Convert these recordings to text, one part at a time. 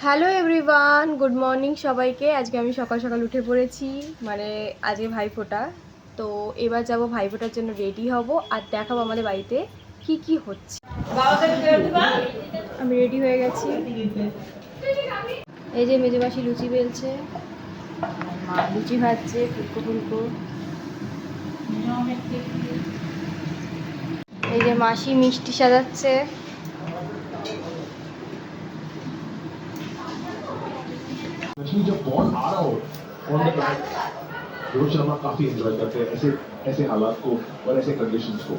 Hello everyone, good morning সবাইকে। আজকে আমি সকাল সকাল উঠে পড়েছি, মানে আজকে ভাইফোঁটা। তো এবার যাব ভাইফোঁটার জন্য রেডি হব আর দেখাবো আমাদের বাড়িতে কি কি হচ্ছে। আমি রেডি হয়ে গেছি। এই যে মেজে মাসি লুচি বেলছে, মা লুচি ভাজছে ফুলকো ফুলকো। এই যে মাসি মিষ্টি সাজাচ্ছে। जब बॉल आ रहा हो on the bat Rohit Sharma काफी एंजॉय करते हैं ऐसे ऐसे हालात को और ऐसे कंडीशंस को।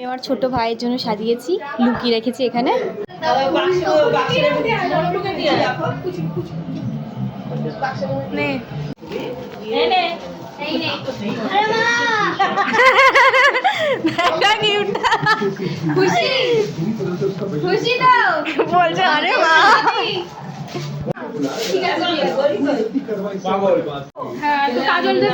আমার ছোট ভাইয়ের জন্য সাজিয়েছি, লুকিয়ে রেখেছি এখানে। খুশি দাও বলছে, আরে মা হ্যাঁ কাজল দে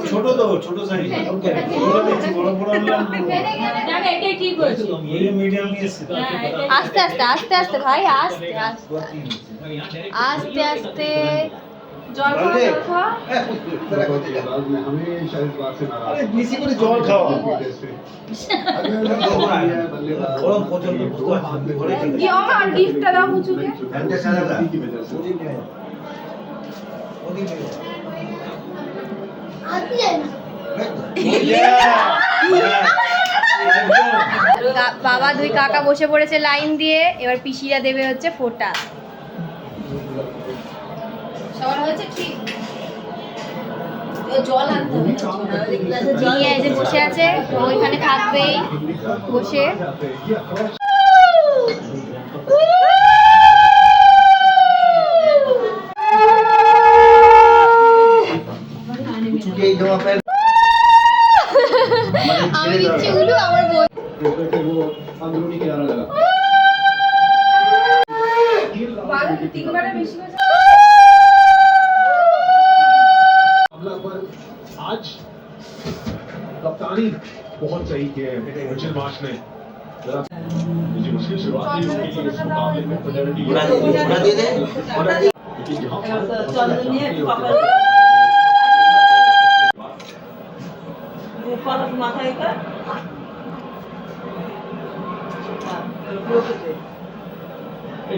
ছোট তো ছোট সাইজ ওকে বড় বড় জায়গা এটাই ঠিক হয়েছে এই মিডিয়াম নিয়েছে আস্তে আস্তে আস্তে আস্তে ভাই আস্তে আস্তে আস্তে আস্তে জল খাওয়া हमेशा इस बात से नाराज আরে বেশি করে জল খাওয়া গরম পর্যন্ত কি আমার গিফটটা দাও মুচুকে ঘন্টা সাজাটা की वजह से বাবা দুই কাকা বসে পড়েছে লাইন দিয়ে, এবার পিসিরা দেবে হচ্ছে ফোঁটা। সবার হয়েছে ঠিক জল আনতে নিয়ে যে বসে আছে, ওইখানে থাকবেই বসে। আমি দিচ্ছি উলু, আমার বোন वो अंदरूनी किनारा लगा आज कप्तानी बहुत सही किया है मिचेल मार्श ने। मुझे मुश्किल शुरुआत नहीं हुई कि इस मुकाबले में पेनल्टी माथाয়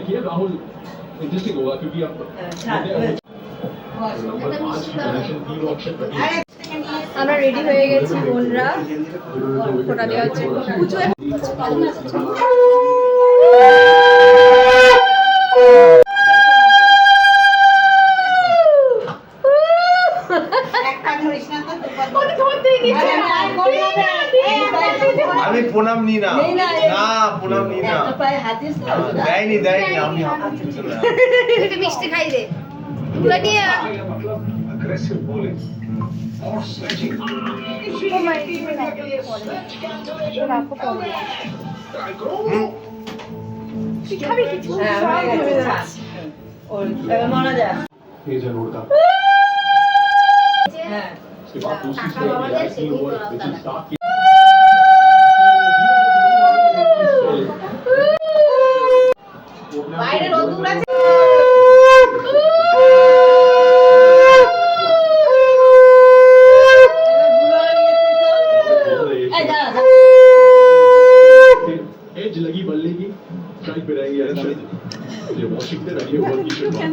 ये राहुल इंटरेस्टिंग होगा क्योंकि अब আমরা রেডি হয়ে গেছি বোনরা, ফোঁটা দেওয়া হচ্ছে। আমি প্রণাম নি না না প্রণাম নি না দেয়নি দেয়নি আমি একটু মিষ্টি খাই দে পুরো নিয়ে aggressive bowling और sledging খাবি কিছু মারা যায় ये जरूर था হ্যাঁ उसके बाद दूसरी strike over which is start की বাইরে রোদুর আছে। एज लगी बल्ले की स्ट्राइक पे रहेंगे अर्शद ये वॉशिंगटन अगले ओवर की शुरुआत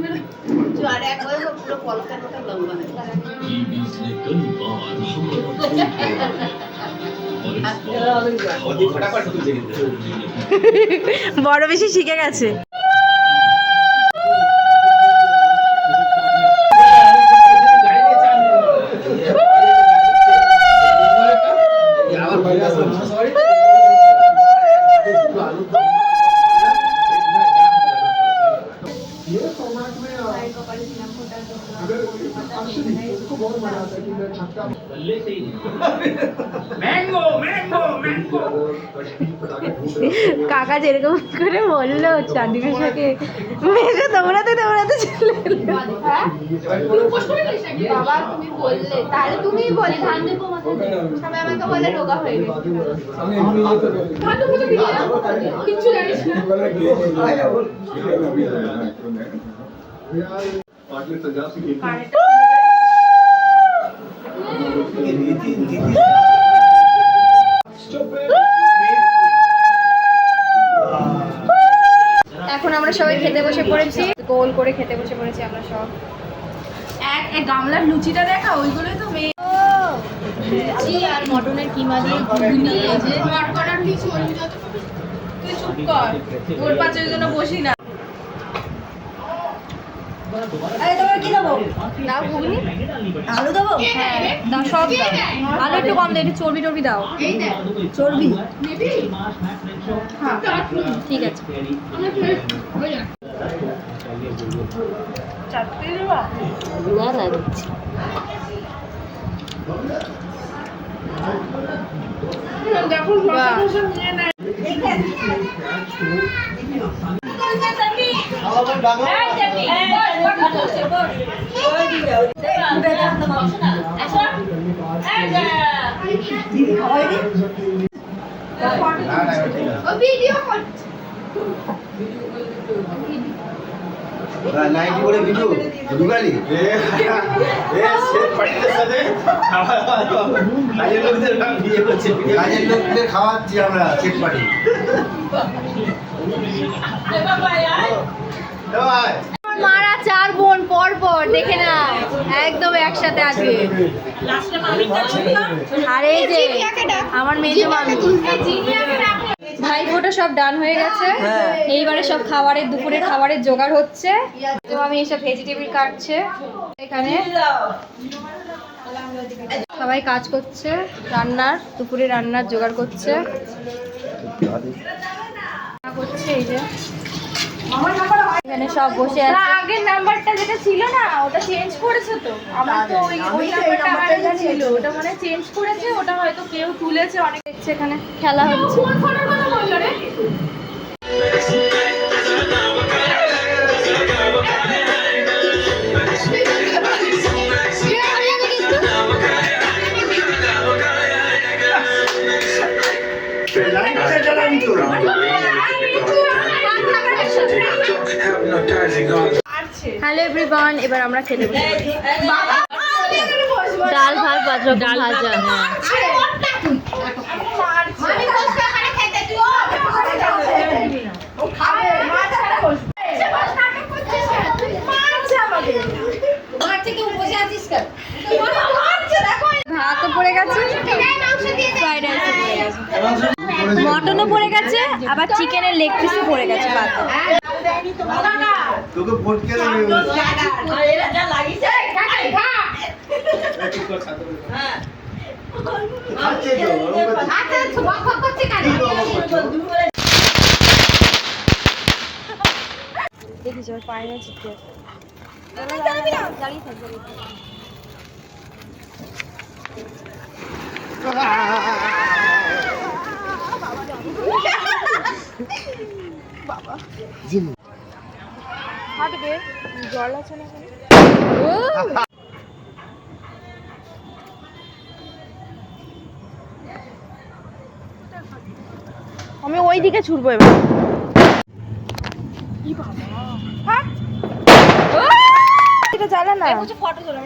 जो आ रहा है पुरो पॉलिटिकल लंबा है বড় বেশি শিখে গেছে। কাকা যেরকম করে বললো চাঁদিমেশাকে মেশে দৌড়াতে দৌড়াতে চলে এলো। বাবা তুমি বললে তাহলে তুমিই বলে ধান দেবো সবাই আমাকে বলে রোগা হয়ে গেছে কিচ্ছু জানিস না पार्टनर पंजाब से खेलते हैं এখন আমরা সবাই খেতে বসে পড়েছি, গোল করে খেতে বসে পড়েছি আমরা সব। এক গামলার লুচিটা দেখা, ওইগুলোই তো মেয়ে। লুচি আর মটনের কিমা দিয়ে ঘুগনি। এই যে মটকড়ার কিছু তুই চুপ কর, ওর পাঁচের জন্য বসি না। তোমার কি দেবো? দাও ঘুগনি, আলু দেবো? হ্যাঁ দাও, সব দাও। আলু একটু কম দাও, একটু চর্বি টর্বি দাও। চর্বি হ্যাঁ ঠিক আছে। চারটে দেবা না লাগছে। नाइटी बोले बिजू दुगाली ए से पढ़ते सदे কাজের লোকদের নাম দিয়ে বলছে কাজের লোকদের খাওয়াচ্ছি আমরা চেক পাটি মারা চার বোন পর পর দেখে না একদম একসাথে আছে। আর এই যে আমার মেজো মামি, ভাই ফোটা সব ডান হয়ে গেছে। এইবারে সব খাবারের দুপুরের খাবারের জোগাড় হচ্ছে। তো আমি এসব ভেজিটেবল কাটছে, এখানে সবাই কাজ করছে, রান্নার দুপুরে রান্নার জোগাড় করছে। এই যে এখানে সব বসে আছে। আগের নাম্বারটা যেটা ছিল না ওটা চেঞ্জ করেছে তো আমার তো ওই নাম্বারটা আমার ছিল ওটা মানে চেঞ্জ করেছে ওটা হয়তো কেউ তুলেছে অনেক দেখছে এখানে খেলা হচ্ছে। কোন ফোনের কথা বললো রে হ্যালো এভরিওয়ান, এবার আমরা খেতে বসে ডাল ভাত বাজরা ডাল ভাজা। ভাতও পড়ে গেছে, ফ্রাইড রাইসও পড়ে গেছে, মটনও পড়ে গেছে, আবার চিকেনের লেগ পিসও পড়ে গেছে ভাত। তোকে ফটকে দেবে খাচ্ছে তো দেখিস ওর পায়ে না চিপকে দাঁড়িয়ে থাক। হাঁটবে, জল আছে না এখানে? আমি ওই দিকে ছুটবো এবার। এটা চালা না, ফটো তোলা।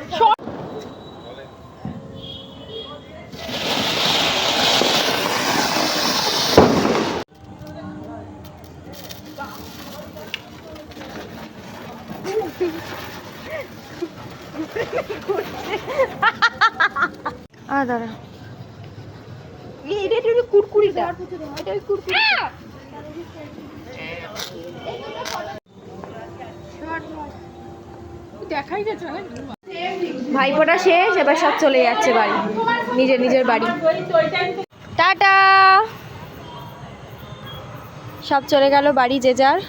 দাঁড়া, এটা একটু কুড়কুড়িটা, এটা ওই কুড়কুড়িটা। দেখাই যাচ্ছে না। ভাইফোঁটা শেষ, এবার সব চলে যাচ্ছে বাড়ি, নিজের নিজের বাড়ি। টাটা, সব চলে গেল বাড়ি যে যার।